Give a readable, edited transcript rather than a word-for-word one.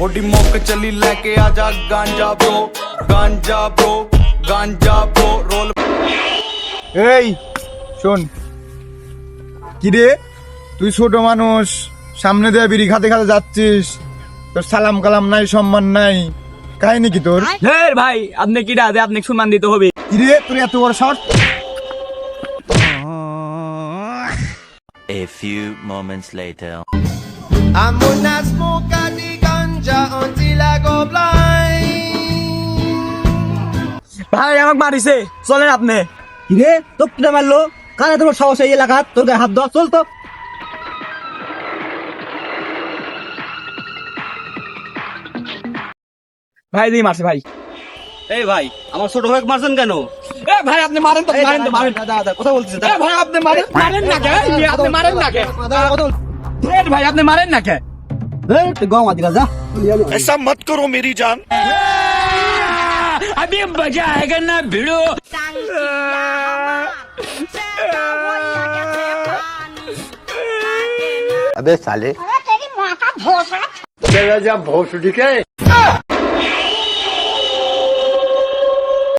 OD mock चली लेके आजा गांजा ब्रो रोल। এই শোন, কিরে তুই ছোট মানুষ, সামনে দিয়ে বিড়ি খাতে খাতে যাচ্ছিস, তোর সালাম কালাম নাই, সম্মান নাই, কাহিনী কি তোর? ভাই আপনি কি ডাকে আপনি সম্মান দিতে হবে। কিরে তোর এত বড় short? A few moments later. I'm gonna smoke a the ganja until I go blind. ভাই আমাকে মারিছে, চলেন আপনি। কিরে তোর কিনা মারলো? কানে তোমার সাহস এই এলাকা, তোর গায়ে হাত দেওয়া, চল তো। ভাই দিয়ে মারছে ভাই। এই ভাই আমার ছোট ভাই মারছেন কেন? ভাই আপনি মারেন তো, মারেন তো, মারেন। দাদা কথা বলতেছে। ভাই আপনি মারেন, মারেন না কে? আপনি মারেন না কে? ভাই আপনি মারেন না কে? গাও মাদিরা যা। ऐसा मत करो मेरी जान। अभी मजा आएगा ना भिड़ो। अबे साले तेरी माँ का भोसड़ा। तेरा जब भोसड़ी के